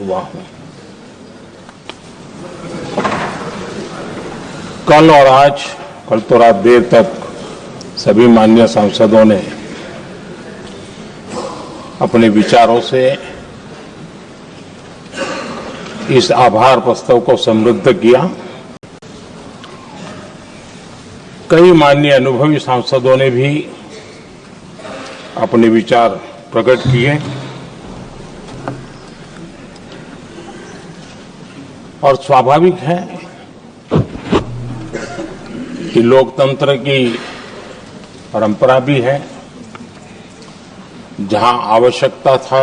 हुआ हूं। कल और आज, कल तो रात देर तक सभी माननीय सांसदों ने अपने विचारों से इस आभार प्रस्ताव को समृद्ध किया। कई माननीय अनुभवी सांसदों ने भी अपने विचार प्रकट किए और स्वाभाविक है कि लोकतंत्र की परंपरा भी है, जहां आवश्यकता था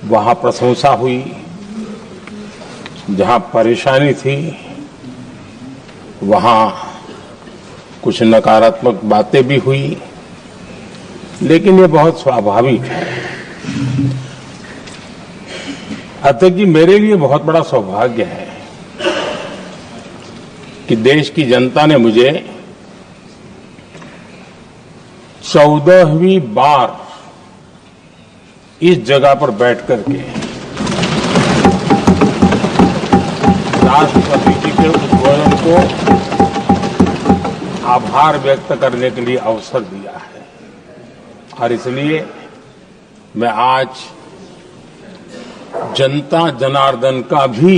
वहां प्रशंसा हुई, जहां परेशानी थी वहां कुछ नकारात्मक बातें भी हुई, लेकिन ये बहुत स्वाभाविक है। अतः कि मेरे लिए बहुत बड़ा सौभाग्य है कि देश की जनता ने मुझे 14वीं बार इस जगह पर बैठ करके राष्ट्रपति जी के उद्बोधन को आभार व्यक्त करने के लिए अवसर दिया है। और इसलिए मैं आज जनता जनार्दन का भी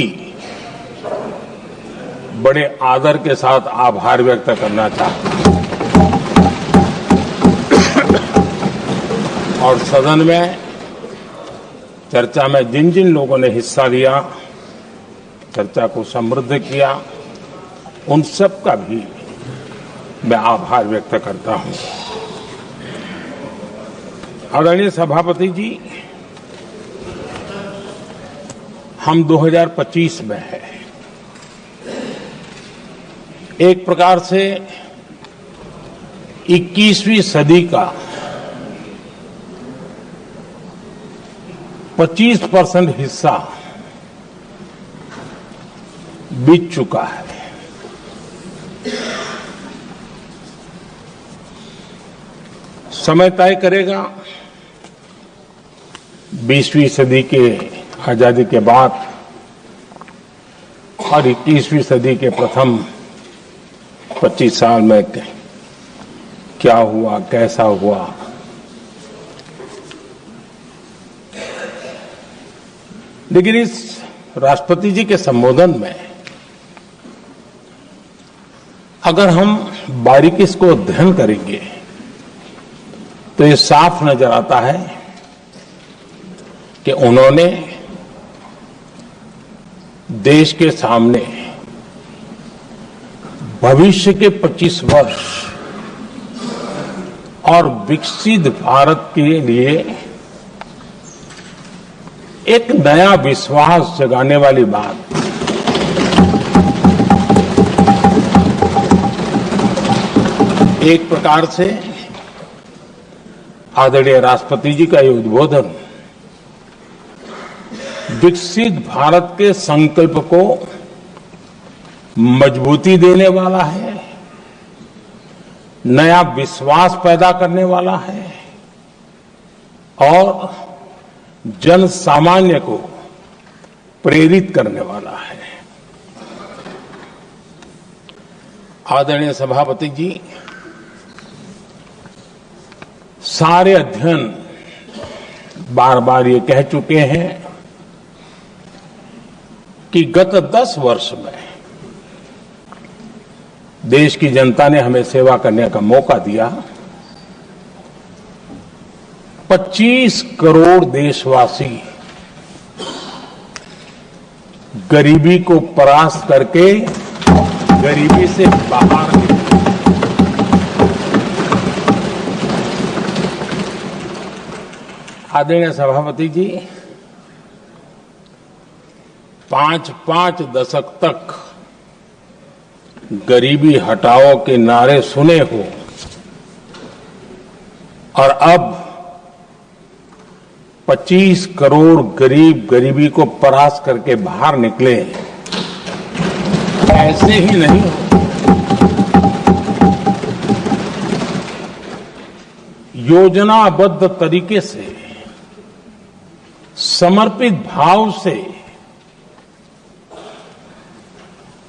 बड़े आदर के साथ आभार व्यक्त करना चाहता हूं। और सदन में चर्चा में जिन जिन लोगों ने हिस्सा लिया, चर्चा को समृद्ध किया, उन सब का भी मैं आभार व्यक्त करता हूं। आदरणीय सभापति जी, हम 2025 में हैं। एक प्रकार से 21वीं सदी का 25% हिस्सा बीत चुका है। समय तय करेगा 20वीं सदी के आजादी के बाद और 21वीं सदी के प्रथम 25 साल में क्या हुआ, कैसा हुआ। लेकिन इस राष्ट्रपति जी के संबोधन में अगर हम बारीकी को अध्ययन करेंगे तो ये साफ नजर आता है कि उन्होंने देश के सामने भविष्य के 25 वर्ष और विकसित भारत के लिए एक नया विश्वास जगाने वाली बात, एक प्रकार से आदरणीय राष्ट्रपति जी का ये उद्बोधन विकसित भारत के संकल्प को मजबूती देने वाला है, नया विश्वास पैदा करने वाला है और जन सामान्य को प्रेरित करने वाला है। आदरणीय सभापति जी, सारे अध्ययन बार बार ये कह चुके हैं कि गत 10 वर्ष में देश की जनता ने हमें सेवा करने का मौका दिया। 25 करोड़ देशवासी गरीबी को परास्त करके गरीबी से बाहर निकले। आदरणीय सभापति जी, 5 दशक तक गरीबी हटाओ के नारे सुने हो और अब 25 करोड़ गरीब गरीबी को परास्त करके बाहर निकले, ऐसे ही नहीं हो। योजनाबद्ध तरीके से समर्पित भाव से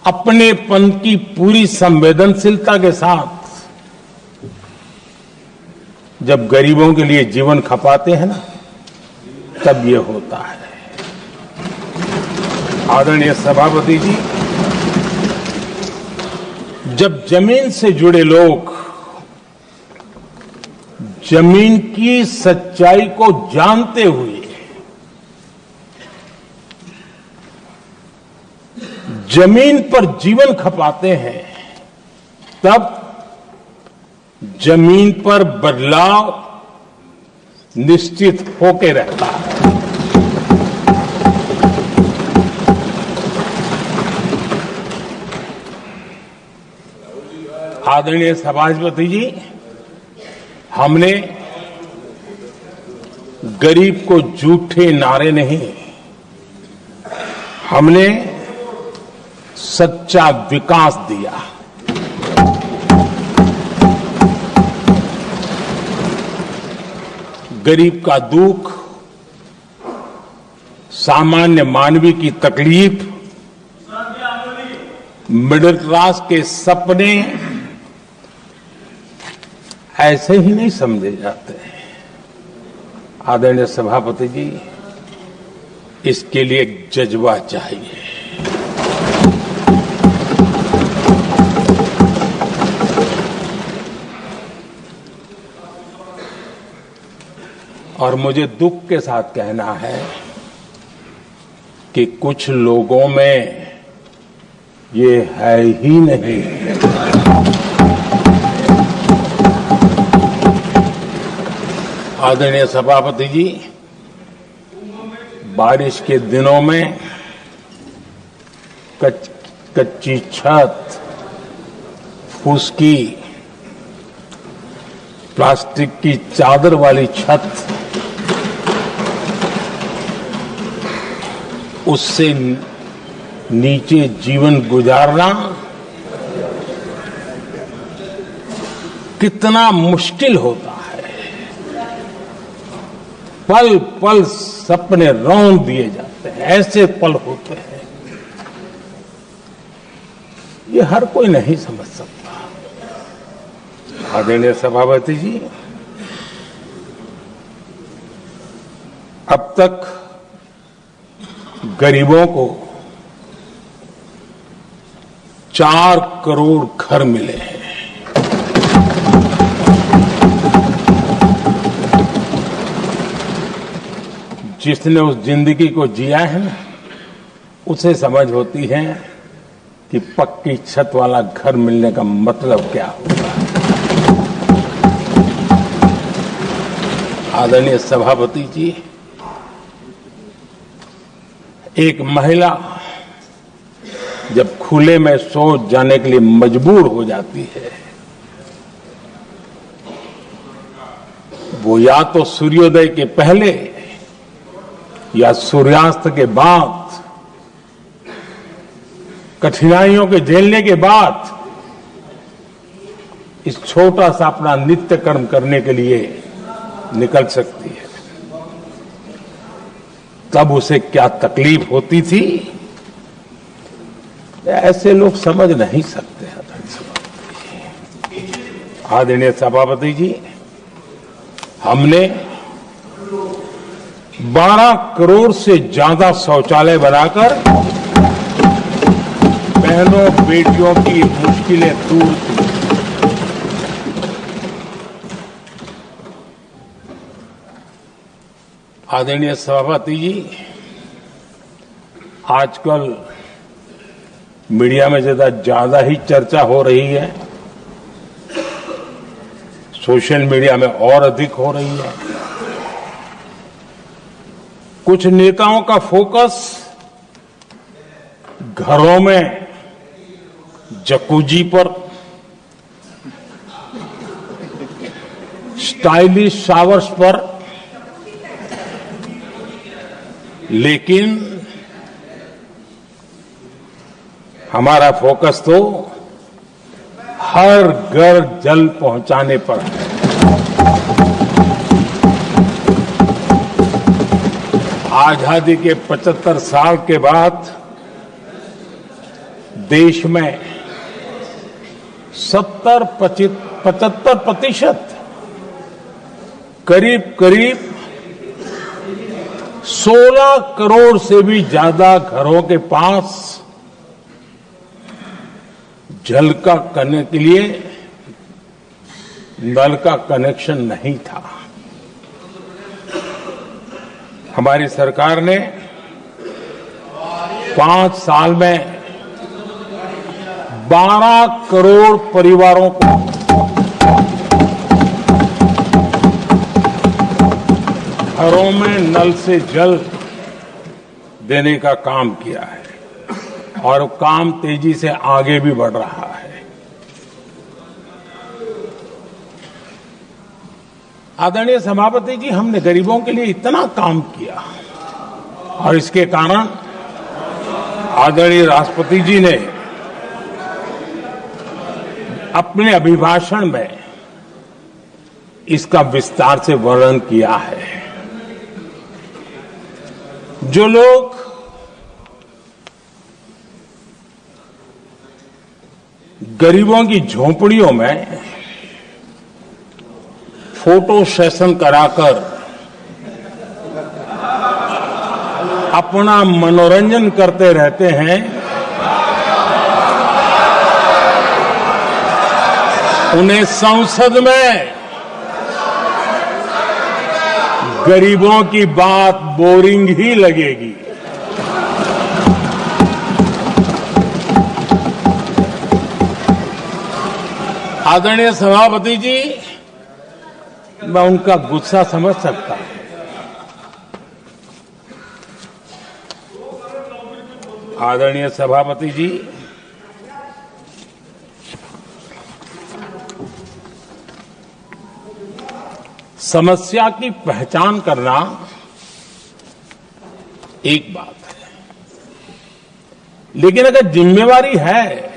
अपनेपन की पूरी संवेदनशीलता के साथ जब गरीबों के लिए जीवन खपाते हैं ना, तब ये होता है। आदरणीय सभापति जी, जब जमीन से जुड़े लोग जमीन की सच्चाई को जानते हुए जमीन पर जीवन खपाते हैं, तब जमीन पर बदलाव निश्चित होके रहता है। आदरणीय सभापति जी, हमने गरीब को झूठे नारे नहीं, हमने सच्चा विकास दिया। गरीब का दुख, सामान्य मानवी की तकलीफ, मिडिल क्लास के सपने ऐसे ही नहीं समझे जाते। आदरणीय सभापति जी, इसके लिए एक जज्बा चाहिए। और मुझे दुख के साथ कहना है कि कुछ लोगों में ये है ही नहीं। आदरणीय सभापति जी, बारिश के दिनों में कच्ची छत, फुसकी, प्लास्टिक की चादर वाली छत, उससे नीचे जीवन गुजारना कितना मुश्किल होता है। पल पल सपने रौंद दिए जाते हैं, ऐसे पल होते हैं, ये हर कोई नहीं समझ सकता। आदरणीय सभापति जी, अब तक गरीबों को 4 करोड़ घर मिले हैं। जिसने उस जिंदगी को जिया है ना, उसे समझ होती है कि पक्की छत वाला घर मिलने का मतलब क्या होगा। आदरणीय सभापति जी, एक महिला जब खुले में शौच जाने के लिए मजबूर हो जाती है, वो या तो सूर्योदय के पहले या सूर्यास्त के बाद, कठिनाइयों के झेलने के बाद इस छोटा सा अपना नित्य कर्म करने के लिए निकल सकती है। तब उसे क्या तकलीफ होती थी, ऐसे लोग समझ नहीं सकते। आदरणीय सभापति जी, हमने 12 करोड़ से ज्यादा शौचालय बनाकर बहनों बेटियों की मुश्किलें दूर की। आदरणीय सभापति जी, आजकल मीडिया में ज्यादा ही चर्चा हो रही है, सोशल मीडिया में और अधिक हो रही है। कुछ नेताओं का फोकस घरों में जकूजी पर, स्टाइलिश शावर्स पर, लेकिन हमारा फोकस तो हर घर जल पहुंचाने पर है। आजादी के 75 साल के बाद देश में 75% करीब 16 करोड़ से भी ज्यादा घरों के पास जल का करने के लिए नल का कनेक्शन नहीं था। हमारी सरकार ने 5 साल में 12 करोड़ परिवारों को घरों में नल से जल देने का काम किया है और काम तेजी से आगे भी बढ़ रहा है। आदरणीय सभापति जी, हमने गरीबों के लिए इतना काम किया और इसके कारण आदरणीय राष्ट्रपति जी ने अपने अभिभाषण में इसका विस्तार से वर्णन किया है। जो लोग गरीबों की झोपड़ियों में फोटो सेशन कराकर अपना मनोरंजन करते रहते हैं, उन्हें संसद में गरीबों की बात बोरिंग ही लगेगी। आदरणीय सभापति जी, मैं उनका गुस्सा समझ सकता हूं। आदरणीय सभापति जी, समस्या की पहचान करना एक बात है, लेकिन अगर जिम्मेवारी है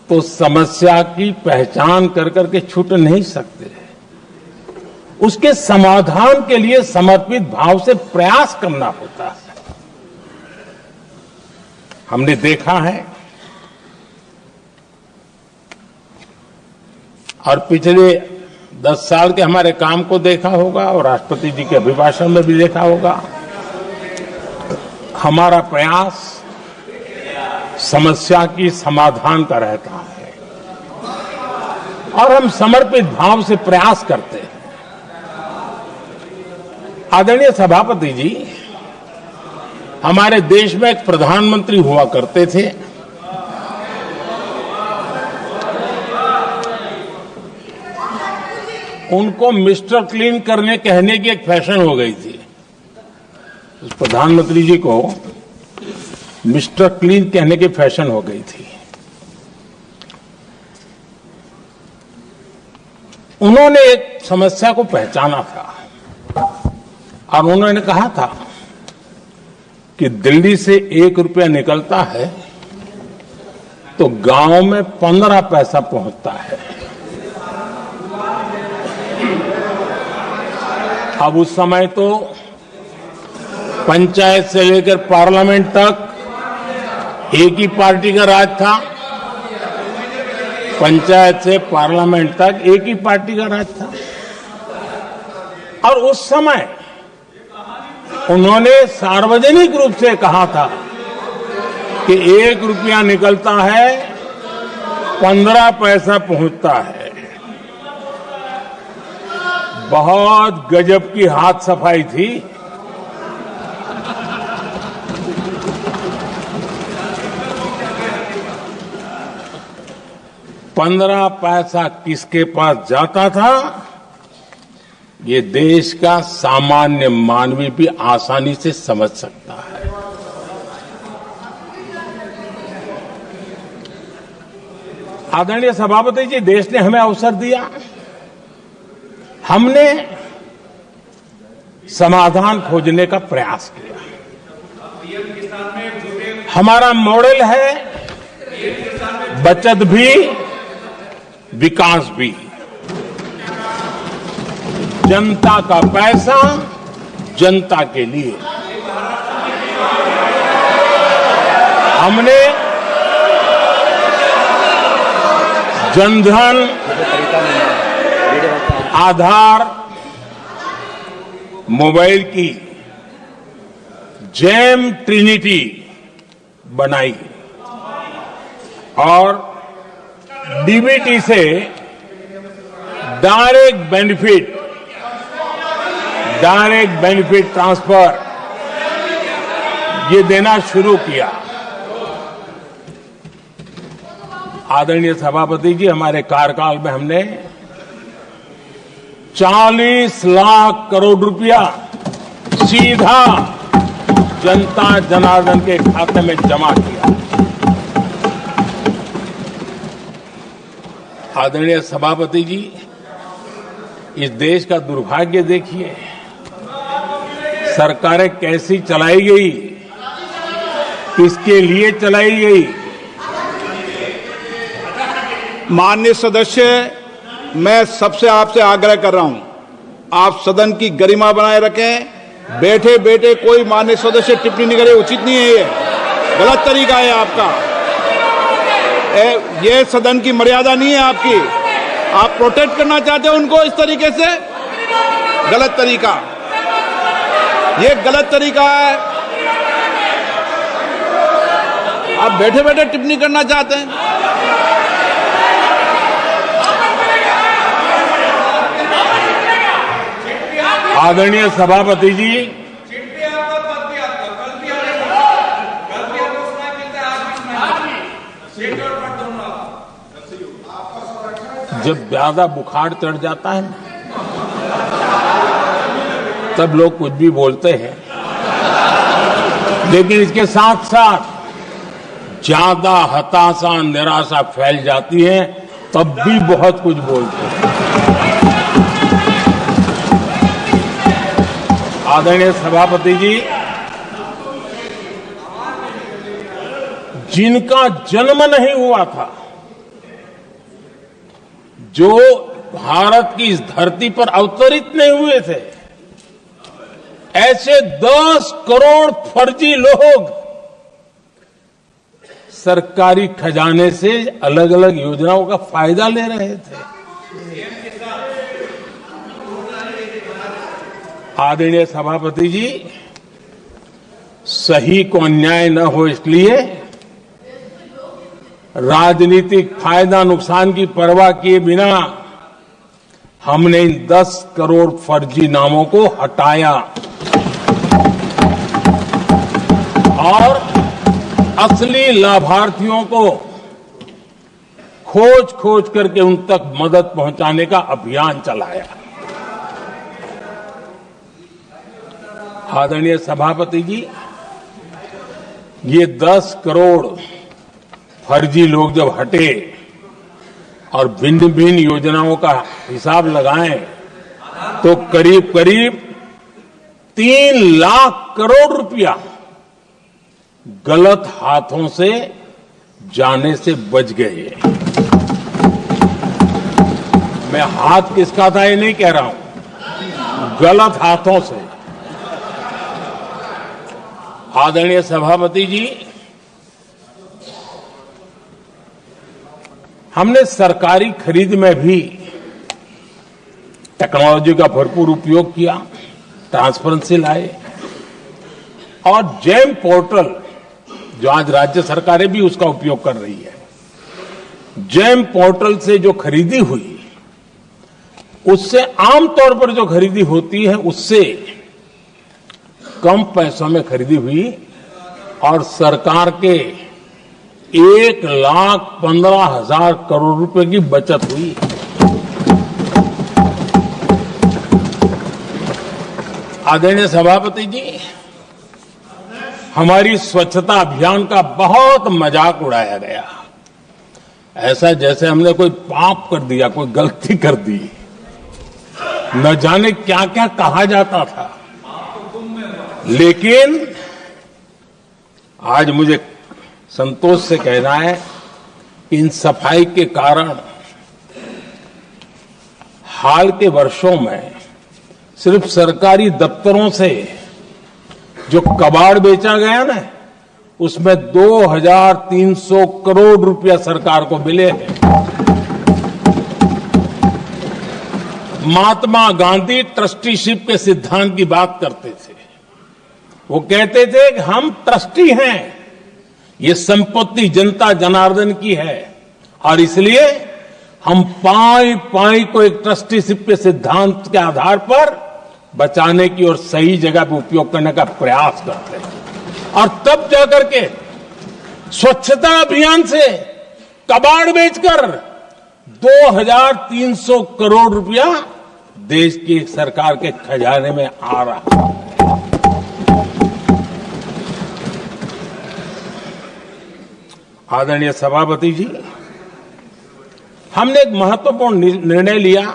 तो समस्या की पहचान कर करके छूट नहीं सकते। उसके समाधान के लिए समर्पित भाव से प्रयास करना होता है। हमने देखा है और पिछले 10 साल के हमारे काम को देखा होगा और राष्ट्रपति जी के अभिभाषण में भी देखा होगा। हमारा प्रयास समस्या की समाधान का रहता है और हम समर्पित भाव से प्रयास करते हैं। आदरणीय सभापति जी, हमारे देश में एक प्रधानमंत्री हुआ करते थे। उनको मिस्टर क्लीन करने कहने की एक फैशन हो गई थी। उस प्रधानमंत्री जी को मिस्टर क्लीन कहने की फैशन हो गई थी। उन्होंने एक समस्या को पहचाना था और उन्होंने कहा था कि दिल्ली से 1 रुपया निकलता है तो गांव में 15 पैसा पहुंचता है। अब उस समय तो पंचायत से लेकर पार्लियामेंट तक एक ही पार्टी का राज था। पंचायत से पार्लियामेंट तक एक ही पार्टी का राज था और उस समय उन्होंने सार्वजनिक रूप से कहा था कि 1 रुपया निकलता है 15 पैसा पहुंचता है। बहुत गजब की हाथ सफाई थी। पंद्रह पैसा किसके पास जाता था, ये देश का सामान्य मानवी भी आसानी से समझ सकता है। आदरणीय सभापति जी, देश ने हमें अवसर दिया, हमने समाधान खोजने का प्रयास किया। हमारा मॉडल है बचत भी विकास भी। जनता का पैसा जनता के लिए। हमने जनधन, आधार, मोबाइल की जेम ट्रिनिटी बनाई और डीबीटी से डायरेक्ट बेनिफिट ट्रांसफर ये देना शुरू किया। आदरणीय सभापति जी, हमारे कार्यकाल में हमने 40 लाख करोड़ रुपया सीधा जनता जनार्दन के खाते में जमा किया। आदरणीय सभापति जी, इस देश का दुर्भाग्य देखिए, सरकारें कैसी चलाई गई, किसके लिए चलाई गई। माननीय सदस्य, मैं सबसे आपसे आग्रह कर रहा हूं, आप सदन की गरिमा बनाए रखें। बैठे बैठे कोई माननीय सदस्य टिप्पणी नहीं करे, उचित नहीं है, ये गलत तरीका है आपका। ये सदन की मर्यादा नहीं है आपकी। आप प्रोटेक्ट करना चाहते हो उनको इस तरीके से, गलत तरीका, ये गलत तरीका है। आप बैठे बैठे टिप्पणी करना चाहते हैं। आदरणीय सभापति जी, जब ज्यादा बुखार चढ़ जाता है तब लोग कुछ भी बोलते हैं, लेकिन इसके साथ साथ ज्यादा हताशा निराशा फैल जाती है तब भी बहुत कुछ बोलते हैं। आदरणीय सभापति जी, जिनका जन्म नहीं हुआ था, जो भारत की इस धरती पर अवतरित नहीं हुए थे, ऐसे 10 करोड़ फर्जी लोग सरकारी खजाने से अलग अलग योजनाओं का फायदा ले रहे थे। आदरणीय सभापति जी, सही को अन्याय न हो इसलिए राजनीतिक फायदा नुकसान की परवाह किए बिना हमने इन 10 करोड़ फर्जी नामों को हटाया और असली लाभार्थियों को खोज करके उन तक मदद पहुंचाने का अभियान चलाया। आदरणीय सभापति जी, ये 10 करोड़ फर्जी लोग जब हटे और भिन्न भिन्न योजनाओं का हिसाब लगाएं तो करीब करीब 3 लाख करोड़ रुपया गलत हाथों से जाने से बच गए। मैं हाथ किसका था ये नहीं कह रहा हूं, गलत हाथों से। आदरणीय सभापति जी, हमने सरकारी खरीद में भी टेक्नोलॉजी का भरपूर उपयोग किया, ट्रांसपेरेंसी लाए और जेम पोर्टल, जो आज राज्य सरकारें भी उसका उपयोग कर रही है, जेम पोर्टल से जो खरीदी हुई उससे आमतौर पर जो खरीदी होती है उससे कम पैसों में खरीदी हुई और सरकार के 1,15,000 करोड़ रुपए की बचत हुई। आदरणीय सभापति जी, हमारी स्वच्छता अभियान का बहुत मजाक उड़ाया गया, ऐसा जैसे हमने कोई पाप कर दिया, कोई गलती कर दी, न जाने क्या क्या कहा जाता था। लेकिन आज मुझे संतोष से कहना है कि इन सफाई के कारण हाल के वर्षों में सिर्फ सरकारी दफ्तरों से जो कबाड़ बेचा गया ना, उसमें 2300 करोड़ रुपया सरकार को मिले हैं। महात्मा गांधी ट्रस्टीशिप के सिद्धांत की बात करते थे। वो कहते थे कि हम ट्रस्टी हैं, ये संपत्ति जनता जनार्दन की है और इसलिए हम पाई पाई को एक ट्रस्टीशिप के सिद्धांत के आधार पर बचाने की और सही जगह पे उपयोग करने का प्रयास करते हैं। और तब जाकर के स्वच्छता अभियान से कबाड़ बेचकर 2300 करोड़ रुपया देश की सरकार के खजाने में आ रहा है। आदरणीय सभापति जी, हमने एक महत्वपूर्ण निर्णय लिया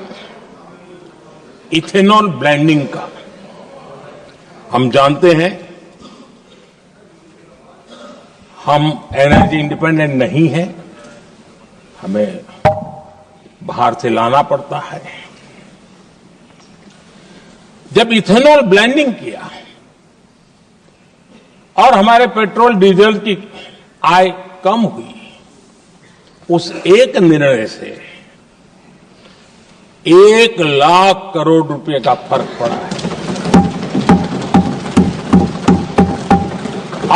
इथेनॉल ब्लेंडिंग का। हम जानते हैं हम एनर्जी इंडिपेंडेंट नहीं है, हमें बाहर से लाना पड़ता है। जब इथेनॉल ब्लेंडिंग किया और हमारे पेट्रोल डीजल की आय कम हुई, उस एक निर्णय से 1 लाख करोड़ रुपए का फर्क पड़ा है।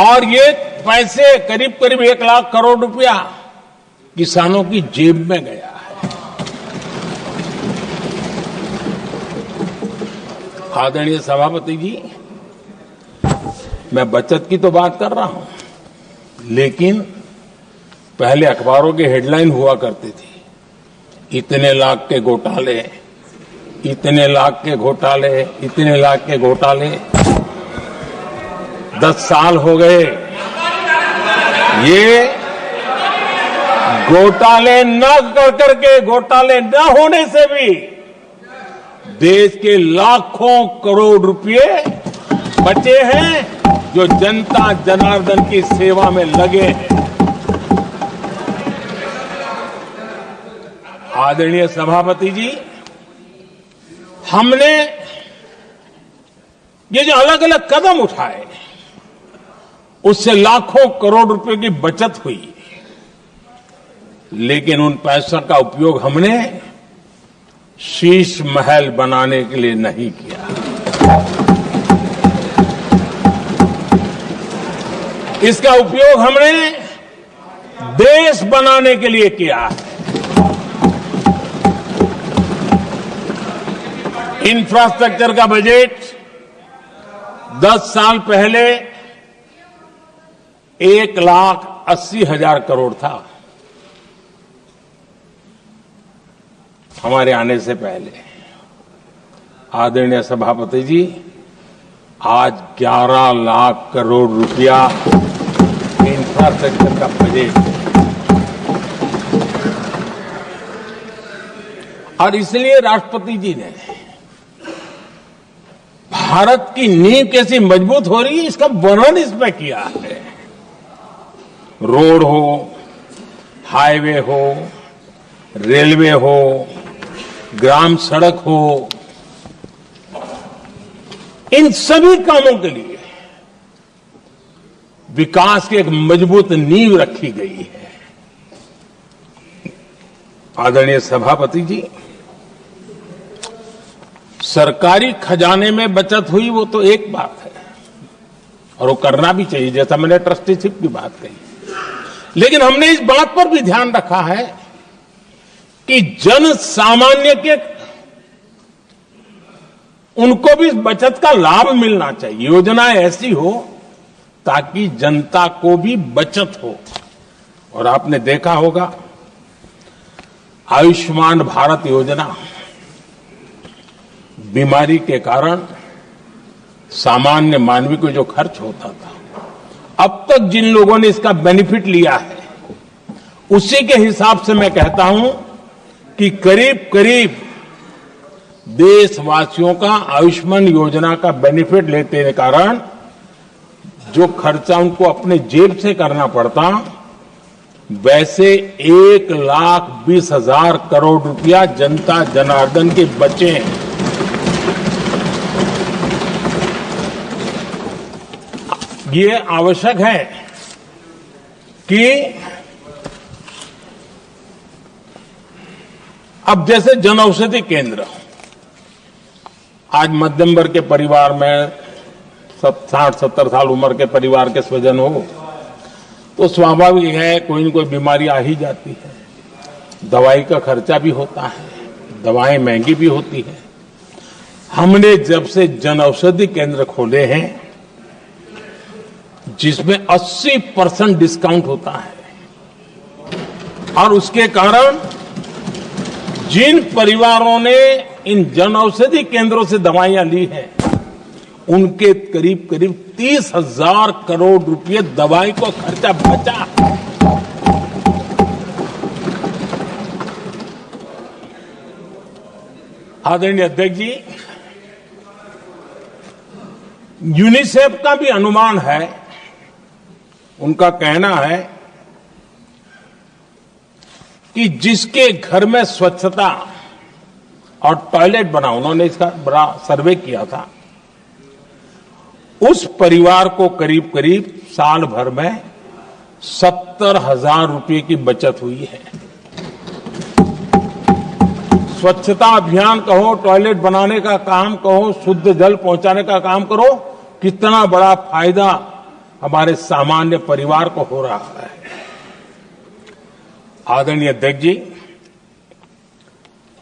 और ये पैसे करीब करीब 1 लाख करोड़ रुपया किसानों की जेब में गया है। आदरणीय सभापति जी, मैं बचत की तो बात कर रहा हूं, लेकिन पहले अखबारों के हेडलाइन हुआ करती थी, इतने लाख के घोटाले, इतने लाख के घोटाले, इतने लाख के घोटाले। 10 साल हो गए, ये घोटाले न कर करके, घोटाले न होने से भी देश के लाखों करोड़ रुपए बचे हैं जो जनता जनार्दन की सेवा में लगे हैं। आदरणीय सभापति जी, हमने ये जो अलग अलग कदम उठाए, उससे लाखों करोड़ रुपए की बचत हुई, लेकिन उन पैसों का उपयोग हमने शीश महल बनाने के लिए नहीं किया। इसका उपयोग हमने देश बनाने के लिए किया है। इंफ्रास्ट्रक्चर का बजट 10 साल पहले 1,80,000 करोड़ था, हमारे आने से पहले। आदरणीय सभापति जी, आज 11 लाख करोड़ रुपया इंफ्रास्ट्रक्चर का बजट है। और इसलिए राष्ट्रपति जी ने भारत की नींव कैसी मजबूत हो रही है, इसका वर्णन इसमें किया है। रोड हो, हाईवे हो, रेलवे हो, ग्राम सड़क हो, इन सभी कामों के लिए विकास की एक मजबूत नींव रखी गई है। आदरणीय सभापति जी, सरकारी खजाने में बचत हुई वो तो एक बात है, और वो करना भी चाहिए, जैसा मैंने ट्रस्टीशिप की बात कही। लेकिन हमने इस बात पर भी ध्यान रखा है कि जन सामान्य के उनको भी बचत का लाभ मिलना चाहिए। योजनाएं ऐसी हो ताकि जनता को भी बचत हो। और आपने देखा होगा, आयुष्मान भारत योजना बीमारी के कारण सामान्य मानवी को जो खर्च होता था, अब तक जिन लोगों ने इसका बेनिफिट लिया है, उसी के हिसाब से मैं कहता हूं कि करीब करीब देशवासियों का आयुष्मान योजना का बेनिफिट लेने के कारण जो खर्चा उनको अपने जेब से करना पड़ता, वैसे 1,20,000 करोड़ रुपया जनता जनार्दन के बचे हैं। ये आवश्यक है कि अब जैसे जन औषधि केंद्र, आज मध्यम वर्ग के परिवार में 60-70 साल उम्र के परिवार के स्वजन हो तो स्वाभाविक है कोई न कोई बीमारी आ ही जाती है, दवाई का खर्चा भी होता है, दवाएं महंगी भी होती है। हमने जब से जन औषधि केंद्र खोले हैं जिसमें 80% डिस्काउंट होता है और उसके कारण जिन परिवारों ने इन जन औषधि केंद्रों से दवाइयां ली हैं उनके करीब करीब 30,000 करोड़ रुपए दवाई को खर्चा बचा। आदरणीय अध्यक्ष जी, यूनिसेफ का भी अनुमान है, उनका कहना है कि जिसके घर में स्वच्छता और टॉयलेट बना, उन्होंने इसका बड़ा सर्वे किया था, उस परिवार को करीब करीब साल भर में 70,000 रुपए की बचत हुई है। स्वच्छता अभियान कहो, टॉयलेट बनाने का काम कहो, शुद्ध जल पहुंचाने का काम करो, कितना बड़ा फायदा हमारे सामान्य परिवार को हो रहा है। आदरणीय अध्यक्ष जी,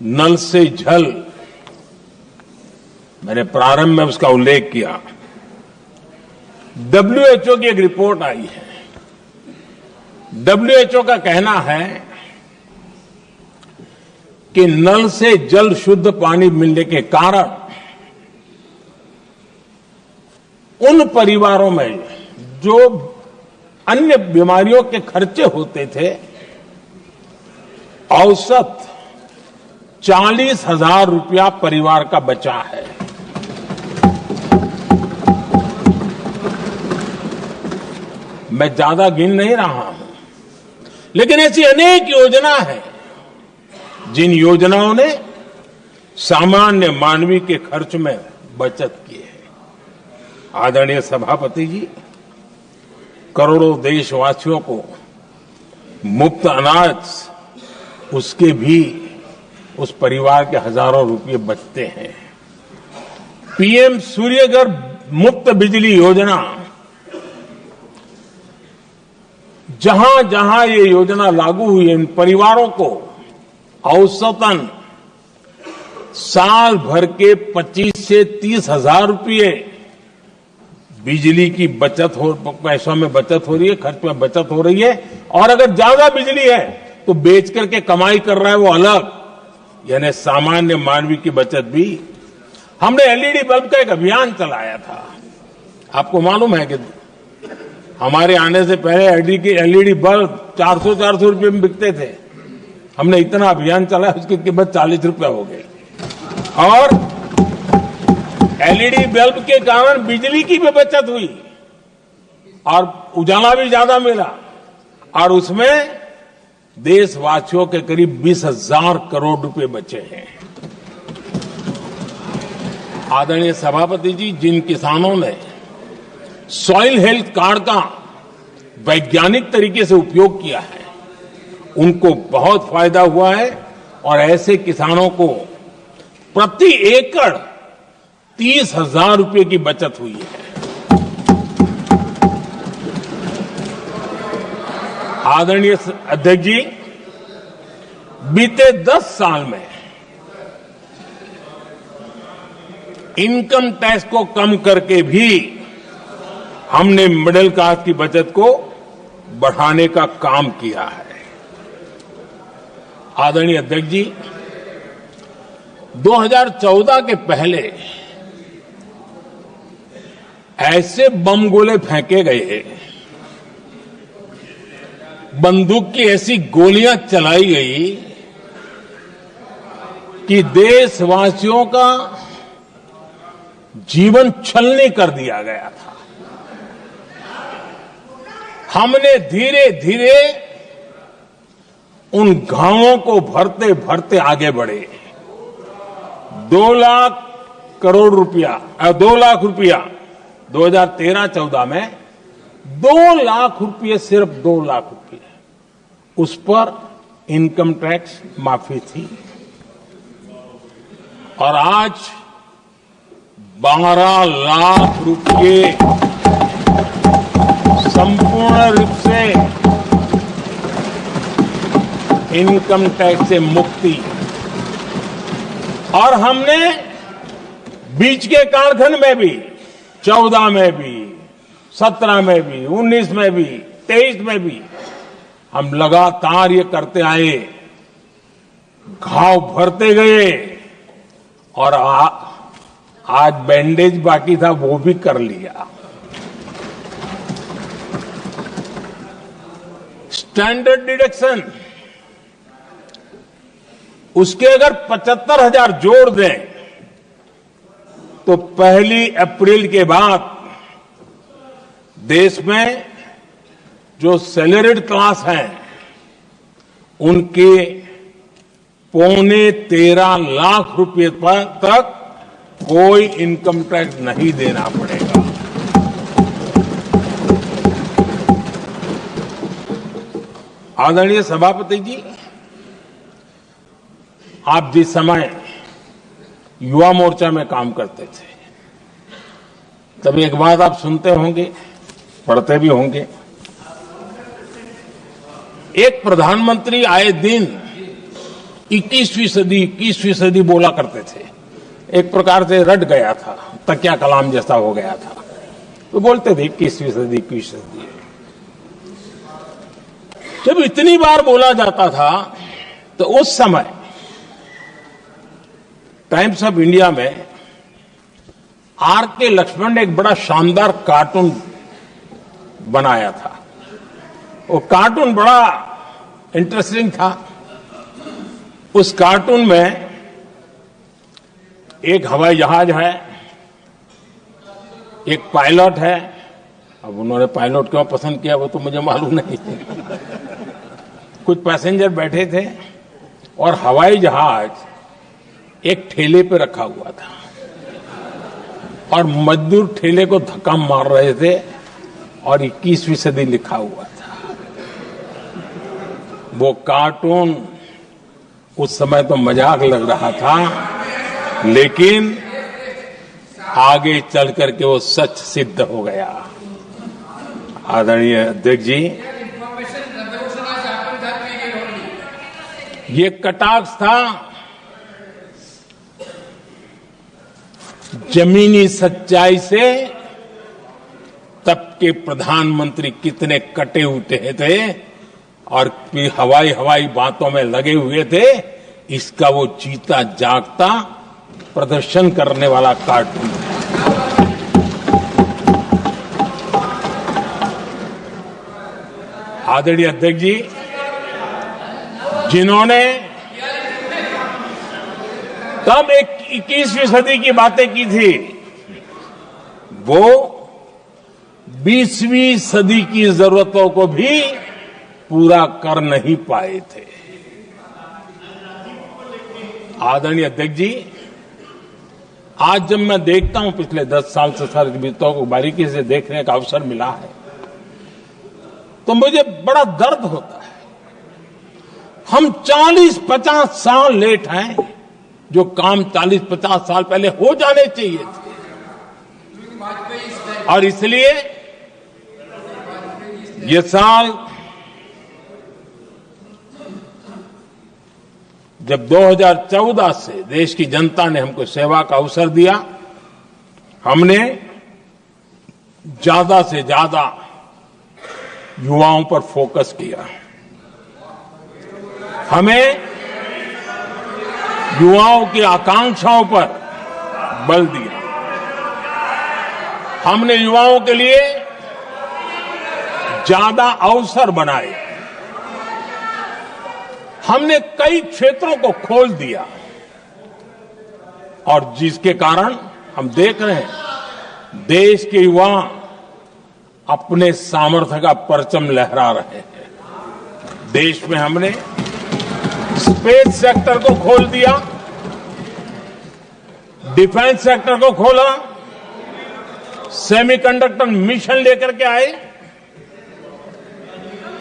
नल से जल, मैंने प्रारंभ में उसका उल्लेख किया। WHO की एक रिपोर्ट आई है। WHO का कहना है कि नल से जल शुद्ध पानी मिलने के कारण उन परिवारों में जो अन्य बीमारियों के खर्चे होते थे, औसत 40,000 रुपया परिवार का बचा है। मैं ज्यादा गिन नहीं रहा हूं, लेकिन ऐसी अनेक योजना है जिन योजनाओं ने सामान्य मानवीय के खर्च में बचत की है। आदरणीय सभापति जी, करोड़ों देशवासियों को मुफ्त अनाज, उसके भी उस परिवार के हजारों रुपये बचते हैं। पीएम सूर्यघर मुफ्त बिजली योजना, जहां जहां ये योजना लागू हुई, इन परिवारों को औसतन साल भर के 25 से 30,000 रुपये बिजली की बचत हो, पैसों में बचत हो रही है, खर्च में बचत हो रही है। और अगर ज्यादा बिजली है तो बेच करके कमाई कर रहा है वो अलग, यानी सामान्य मानवीय की बचत भी। हमने एलईडी बल्ब का एक अभियान चलाया था। आपको मालूम है कि हमारे आने से पहले एलईडी बल्ब 400 रुपये में बिकते थे। हमने इतना अभियान चलाया, उसकी कीमत 40 रुपया हो गई। और एलईडी बल्ब के कारण बिजली की भी बचत हुई और उजाला भी ज्यादा मिला, और उसमें देशवासियों के करीब 20,000 करोड़ रुपए बचे हैं। आदरणीय सभापति जी, जिन किसानों ने सॉइल हेल्थ कार्ड का वैज्ञानिक तरीके से उपयोग किया है, उनको बहुत फायदा हुआ है और ऐसे किसानों को प्रति एकड़ 30,000 रुपए की बचत हुई है। आदरणीय अध्यक्ष जी, बीते 10 साल में इनकम टैक्स को कम करके भी हमने मिडिल क्लास की बचत को बढ़ाने का काम किया है। आदरणीय अध्यक्ष जी, 2014 के पहले ऐसे बम गोले फेंके गए, बंदूक की ऐसी गोलियां चलाई गई कि देशवासियों का जीवन छलनी कर दिया गया था। हमने धीरे धीरे उन घावों को भरते भरते आगे बढ़े। 2 लाख रुपया 2013-14 में 2 लाख रुपये, सिर्फ 2 लाख रुपये, उस पर इनकम टैक्स माफी थी। और आज 12 लाख रुपये संपूर्ण रूप से इनकम टैक्स से मुक्ति। और हमने बीच के कालखंड में भी 14 में भी, 17 में भी, 19 में भी, 23 में भी हम लगातार ये करते आए, घाव भरते गए और आज बैंडेज बाकी था वो भी कर लिया। स्टैंडर्ड डिडक्शन, उसके अगर 75,000 जोड़ दें तो 1 अप्रैल के बाद देश में जो सैलरीड क्लास हैं उनके 13.25 लाख रुपए तक कोई इनकम टैक्स नहीं देना पड़ेगा। आदरणीय सभापति जी, आप जिस समय युवा मोर्चा में काम करते थे तब एक बात आप सुनते होंगे, पढ़ते भी होंगे। एक प्रधानमंत्री आए दिन 21वीं सदी बोला करते थे। एक प्रकार से रट गया था, तकिया कलाम जैसा हो गया था, तो बोलते थे 21वीं सदी। जब इतनी बार बोला जाता था तो उस समय टाइम्स ऑफ इंडिया में आर.के. लक्ष्मण ने एक बड़ा शानदार कार्टून बनाया था। वो कार्टून बड़ा इंटरेस्टिंग था। उस कार्टून में एक हवाई जहाज है, एक पायलट है। अब उन्होंने पायलट क्यों पसंद किया वो तो मुझे मालूम नहीं। कुछ पैसेंजर बैठे थे और हवाई जहाज एक ठेले पे रखा हुआ था और मजदूर ठेले को धक्का मार रहे थे और 21वीं सदी लिखा हुआ था। वो कार्टून उस समय तो मजाक लग रहा था, लेकिन आगे चल करके वो सच सिद्ध हो गया। आदरणीय अध्यक्ष जी, ये कटाक्ष था जमीनी सच्चाई से। तब के प्रधानमंत्री कितने कटे उठे थे और हवाई बातों में लगे हुए थे, इसका वो जीता जागता प्रदर्शन करने वाला कार्टून है। आदरणीय अध्यक्ष जी, जिन्होंने तब 21वीं सदी की बातें की थी, वो 20वीं सदी की जरूरतों को भी पूरा कर नहीं पाए थे। आदरणीय अध्यक्ष जी, आज जब मैं देखता हूं, पिछले 10 साल से सारी बीतों को बारीकी से देखने का अवसर मिला है, तो मुझे बड़ा दर्द होता है। हम 40-50 साल लेट हैं, जो काम 40-50 साल पहले हो जाने चाहिए थे। और इसलिए ये साल जब 2014 से देश की जनता ने हमको सेवा का अवसर दिया, हमने ज्यादा से ज्यादा युवाओं पर फोकस किया। हमें युवाओं की आकांक्षाओं पर बल दिया। हमने युवाओं के लिए ज्यादा अवसर बनाए। हमने कई क्षेत्रों को खोल दिया और जिसके कारण हम देख रहे हैं देश के युवा अपने सामर्थ्य का परचम लहरा रहे हैं। देश में हमने स्पेस सेक्टर को खोल दिया, डिफेंस सेक्टर को खोला, सेमीकंडक्टर मिशन लेकर के आए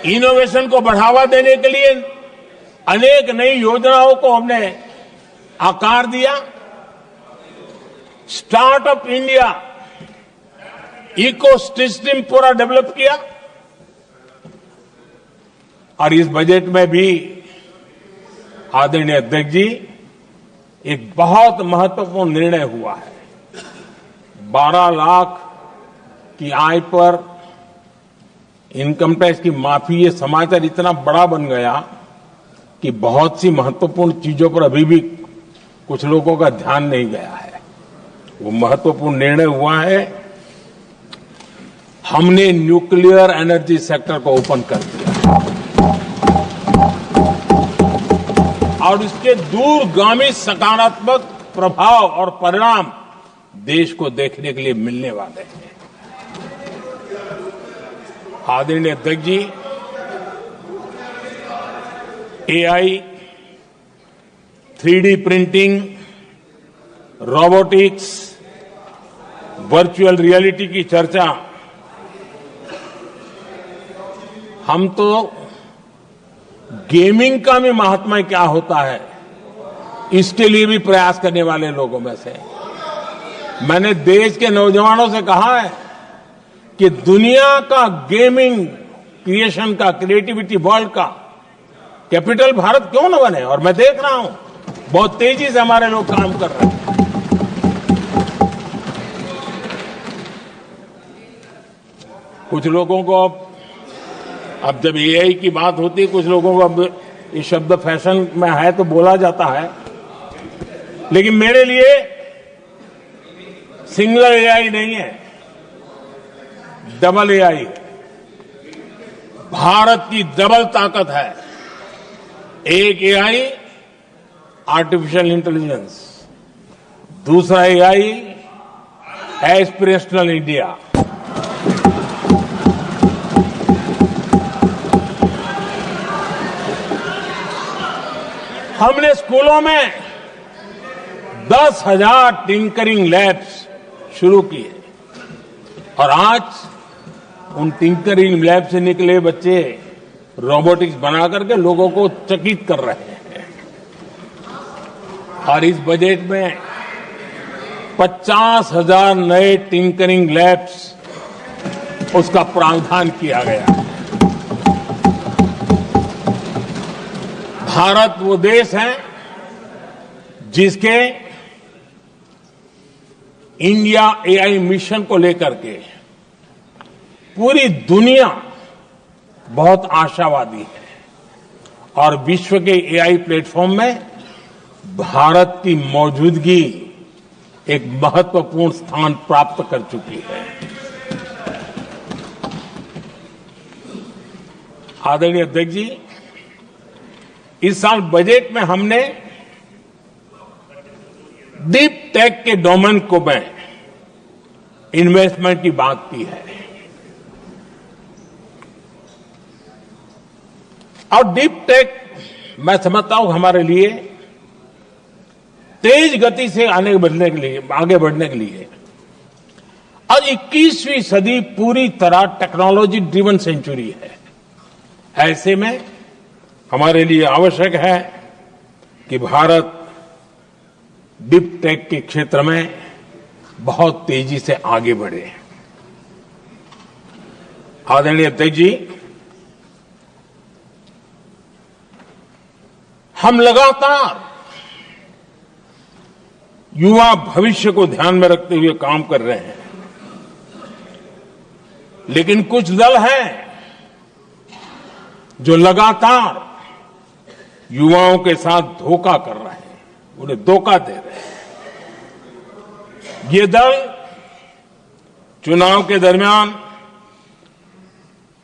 इनोवेशन को बढ़ावा देने के लिए अनेक नई योजनाओं को हमने आकार दिया। स्टार्टअप इंडिया इकोसिस्टम पूरा डेवलप किया और इस बजट में भी आदरणीय अध्यक्ष जी एक बहुत महत्वपूर्ण निर्णय हुआ है। 12 लाख की आय पर इनकम टैक्स की माफी, ये समाचार इतना बड़ा बन गया कि बहुत सी महत्वपूर्ण चीजों पर अभी भी कुछ लोगों का ध्यान नहीं गया है। वो महत्वपूर्ण निर्णय हुआ है। हमने न्यूक्लियर एनर्जी सेक्टर को ओपन कर दिया और इसके दूरगामी सकारात्मक प्रभाव और परिणाम देश को देखने के लिए मिलने वाले हैं। आदरणीय अध्यक्ष जी, AI, 3D printing, robotics, virtual reality की चर्चा हम तो गेमिंग का भी महात्मा क्या होता है इसके लिए भी प्रयास करने वाले लोगों में से। मैंने देश के नौजवानों से कहा है कि दुनिया का गेमिंग क्रिएशन का, क्रिएटिविटी वर्ल्ड का कैपिटल भारत क्यों न बने। और मैं देख रहा हूं बहुत तेजी से हमारे लोग काम कर रहे हैं। कुछ लोगों को अब जब एआई की बात होती है, कुछ लोगों को अब ये शब्द फैशन में है तो बोला जाता है, लेकिन मेरे लिए सिंगल एआई नहीं है, डबल एआई। भारत की डबल ताकत है। एक एआई आर्टिफिशियल इंटेलिजेंस, दूसरा एआई एस्पिरेशनल इंडिया। हमने स्कूलों में 10,000 टिंकरिंग लैब्स शुरू किए और आज उन टिंकरिंग लैब से निकले बच्चे रोबोटिक्स बना करके लोगों को चकित कर रहे हैं। और इस बजट में 50,000 नए टिंकरिंग लैब्स उसका प्रावधान किया गया। भारत वो देश है जिसके इंडिया एआई मिशन को लेकर के पूरी दुनिया बहुत आशावादी है और विश्व के एआई प्लेटफॉर्म में भारत की मौजूदगी एक महत्वपूर्ण स्थान प्राप्त कर चुकी है। आदरणीय अध्यक्ष जी, इस साल बजट में हमने डीप टेक के डोमेन को में इन्वेस्टमेंट की बात की है और डीप टेक मैं समझता हूं हमारे लिए तेज गति से आगे बढ़ने के लिए और 21वीं सदी पूरी तरह टेक्नोलॉजी ड्रिवन सेंचुरी है। ऐसे में हमारे लिए आवश्यक है कि भारत डीप टेक के क्षेत्र में बहुत तेजी से आगे बढ़े। आदरणीय अध्यक्ष जी, हम लगातार युवा भविष्य को ध्यान में रखते हुए काम कर रहे हैं, लेकिन कुछ दल हैं जो लगातार युवाओं के साथ धोखा कर रहे हैं, उन्हें धोखा दे रहे हैं। ये दल चुनाव के दरमियान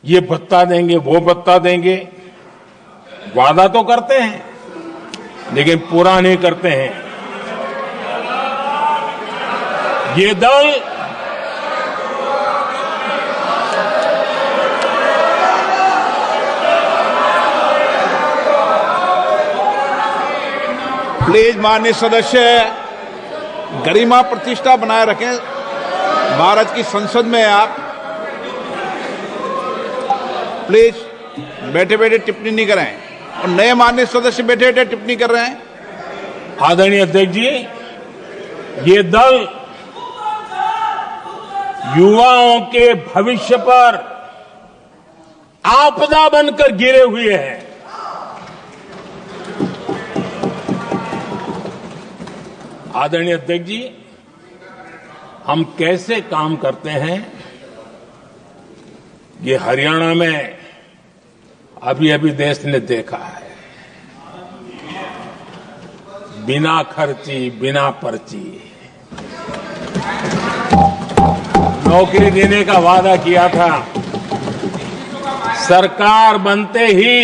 ये भत्ता देंगे, वो भत्ता देंगे, वादा तो करते हैं लेकिन पूरा नहीं करते हैं। ये दल प्लीज माननीय सदस्य गरिमा प्रतिष्ठा बनाए रखें। भारत की संसद में आप प्लीज बैठे बैठे टिप्पणी नहीं करें और नए माननीय सदस्य बैठे बैठे टिप्पणी कर रहे हैं। आदरणीय अध्यक्ष जी, ये दल युवाओं के भविष्य पर आपदा बनकर गिरे हुए हैं। आदरणीय अध्यक्ष जी, हम कैसे काम करते हैं ये हरियाणा में अभी अभी देश ने देखा है। बिना खर्ची, बिना पर्ची नौकरी देने का वादा किया था, सरकार बनते ही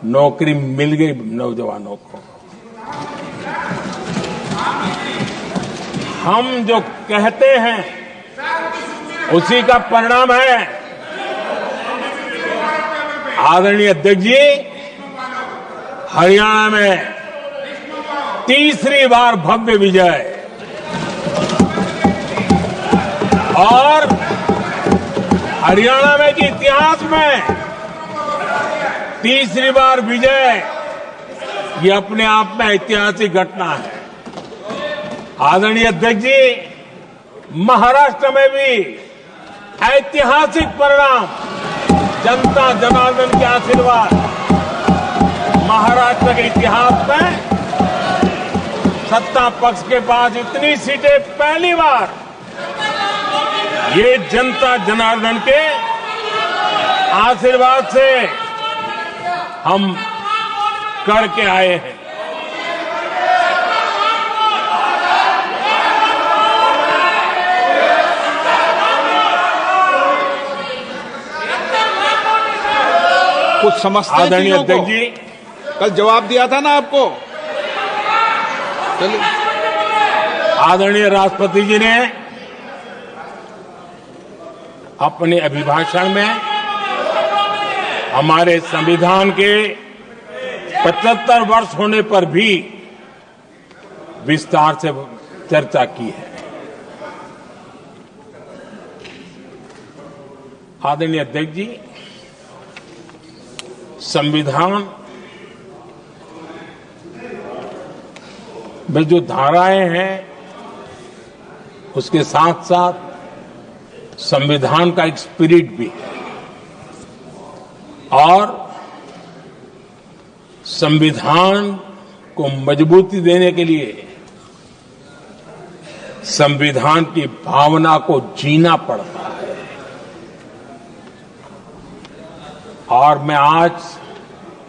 नौकरी मिल गई नौजवानों को। हम जो कहते हैं उसी का परिणाम है। आदरणीय अध्यक्ष जी, हरियाणा में तीसरी बार भव्य विजय और हरियाणा में के इतिहास में तीसरी बार विजय, ये अपने आप में ऐतिहासिक घटना है। आदरणीय अध्यक्ष जी, महाराष्ट्र में भी ऐतिहासिक परिणाम, जनता जनार्दन के आशीर्वाद। महाराष्ट्र के इतिहास में सत्ता पक्ष के पास इतनी सीटें पहली बार, ये जनता जनार्दन के आशीर्वाद से हम करके आए हैं। कुछ समझते हैं आदरणीय चीजों को? अध्यक्ष जी, कल जवाब दिया था ना आपको। चलिए। आदरणीय राष्ट्रपति जी ने अपने अभिभाषण में हमारे संविधान के 75 वर्ष होने पर भी विस्तार से चर्चा की है। आदरणीय अध्यक्ष जी, संविधान में जो धाराएं हैं उसके साथ साथ संविधान का एक स्पिरिट भी है और संविधान को मजबूती देने के लिए संविधान की भावना को जीना पड़ता है। और मैं आज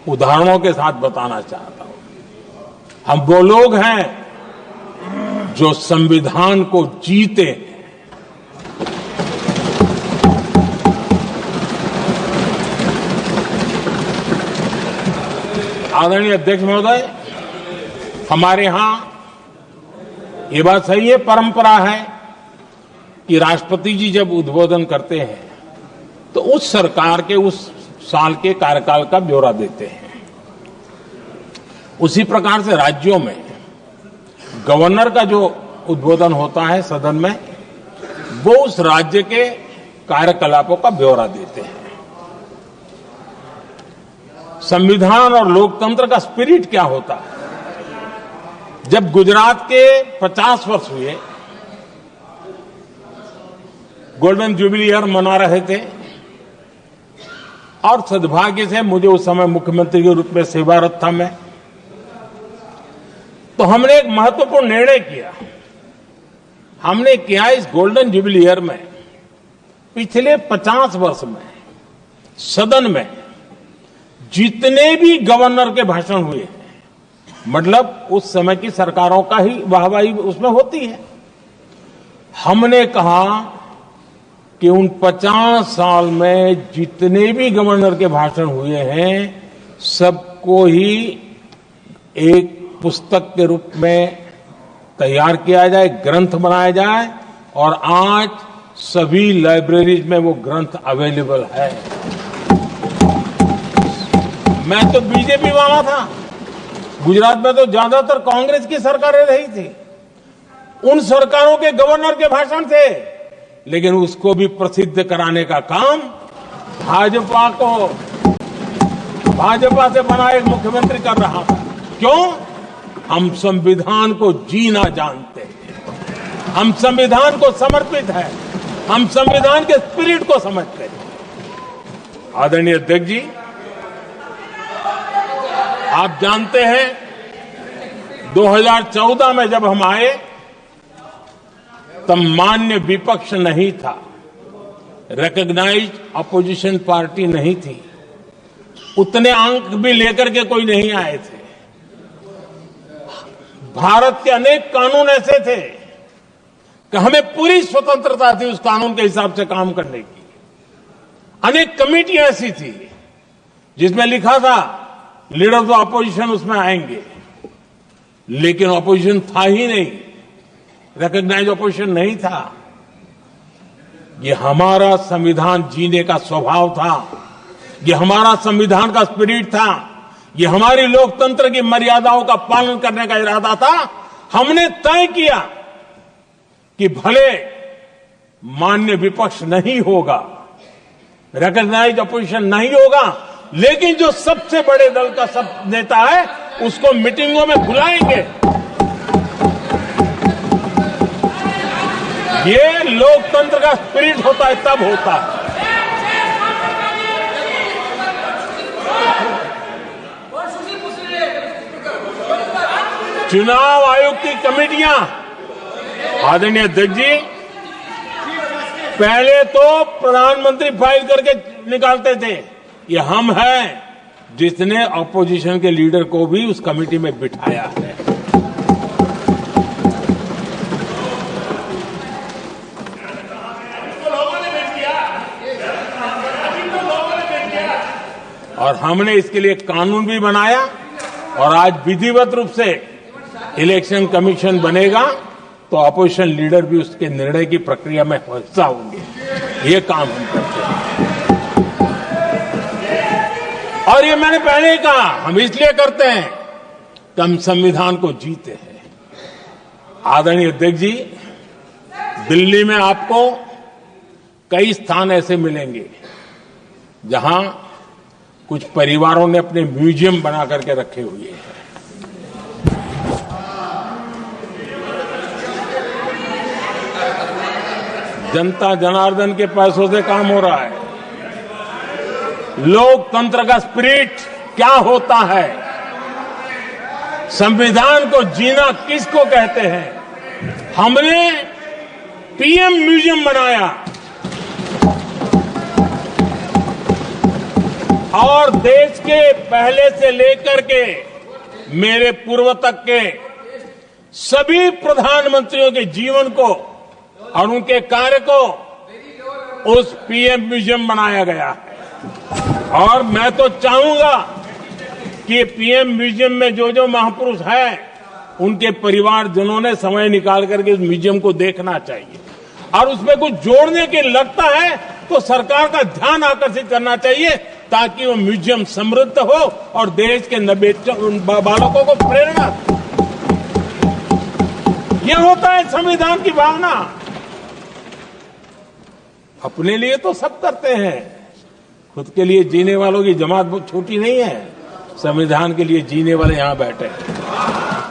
उदाहरणों के साथ बताना चाहता हूं, हम वो लोग हैं जो संविधान को जीते हैं। आदरणीय अध्यक्ष महोदय, हमारे यहां ये बात सही है, परंपरा है कि राष्ट्रपति जी जब उद्बोधन करते हैं तो उस सरकार के उस साल के कार्यकाल का ब्यौरा देते हैं। उसी प्रकार से राज्यों में गवर्नर का जो उद्बोधन होता है सदन में, वो उस राज्य के कार्यकलापों का ब्यौरा देते हैं। संविधान और लोकतंत्र का स्पिरिट क्या होता है? जब गुजरात के 50 वर्ष हुए, गोल्डन जुबली ईयर मना रहे थे और सद्भाग्य से मुझे उस समय मुख्यमंत्री के रूप में सेवारत था मैं, तो हमने एक महत्वपूर्ण निर्णय किया। हमने किया इस गोल्डन जुबली ईयर में पिछले 50 वर्ष में सदन में जितने भी गवर्नर के भाषण हुए हैं, मतलब उस समय की सरकारों का ही वाहवाही उसमें होती है, हमने कहा कि उन 50 साल में जितने भी गवर्नर के भाषण हुए हैं सबको ही एक पुस्तक के रूप में तैयार किया जाए, ग्रंथ बनाया जाए और आज सभी लाइब्रेरीज में वो ग्रंथ अवेलेबल है। मैं तो बीजेपी वाला था, गुजरात में तो ज्यादातर कांग्रेस की सरकारें रही थी, उन सरकारों के गवर्नर के भाषण थे, लेकिन उसको भी प्रसिद्ध कराने का काम भाजपा से बना एक मुख्यमंत्री कर रहा था। क्यों? हम संविधान को जीना जानते हैं, हम संविधान को समर्पित है, हम संविधान के स्पिरिट को समझते हैं। आदरणीय अध्यक्ष जी, आप जानते हैं 2014 में जब हम आए तब मान्य विपक्ष नहीं था, रिकॉग्नाइज्ड अपोजिशन पार्टी नहीं थी, उतने अंक भी लेकर के कोई नहीं आए थे। भारत के अनेक कानून ऐसे थे कि हमें पूरी स्वतंत्रता थी उस कानून के हिसाब से काम करने की। अनेक कमेटियां ऐसी थी जिसमें लिखा था लीडर ऑफ अपोजिशन उसमें आएंगे, लेकिन अपोजिशन था ही नहीं, रिकॉग्नाइज अपोजिशन नहीं था। ये हमारा संविधान जीने का स्वभाव था, ये हमारा संविधान का स्पिरिट था, ये हमारी लोकतंत्र की मर्यादाओं का पालन करने का इरादा था। हमने तय किया कि भले मान्य विपक्ष नहीं होगा, रिकॉग्नाइज अपोजिशन नहीं होगा, लेकिन जो सबसे बड़े दल का सब नेता है उसको मीटिंगों में बुलाएंगे। ये लोकतंत्र का स्पिरिट होता है, तब होता है। चुनाव आयोग की कमेटियां, आदरणीय अध्यक्ष जी, पहले तो प्रधानमंत्री फाइल करके निकालते थे। ये हम हैं जिसने अपोजिशन के लीडर को भी उस कमेटी में बिठाया है। और हमने इसके लिए कानून भी बनाया और आज विधिवत रूप से इलेक्शन कमीशन बनेगा तो अपोजिशन लीडर भी उसके निर्णय की प्रक्रिया में हिस्सा होंगे। ये काम हम करते हैं और ये मैंने पहले ही कहा, हम इसलिए करते हैं कि हम संविधान को जीते हैं। आदरणीय अध्यक्ष जी, दिल्ली में आपको कई स्थान ऐसे मिलेंगे जहां कुछ परिवारों ने अपने म्यूजियम बना करके रखे हुए हैं। जनता जनार्दन के पैसों से काम हो रहा है। लोकतंत्र का स्पिरिट क्या होता है, संविधान को जीना किसको कहते हैं। हमने पीएम म्यूजियम बनाया और देश के पहले से लेकर के मेरे पूर्व तक के सभी प्रधानमंत्रियों के जीवन को और उनके कार्य को उस पीएम म्यूजियम बनाया गया है। और मैं तो चाहूंगा कि पीएम म्यूजियम में जो जो महापुरुष हैं उनके परिवारजनों ने समय निकाल करके उस म्यूजियम को देखना चाहिए और उसमें कुछ जोड़ने के लगता है तो सरकार का ध्यान आकर्षित करना चाहिए ताकि वो म्यूजियम समृद्ध हो और देश के बालकों को प्रेरणा। ये होता है संविधान की भावना। अपने लिए तो सब करते हैं, खुद के लिए जीने वालों की जमात बहुत छोटी नहीं है। संविधान के लिए जीने वाले यहां बैठे हैं।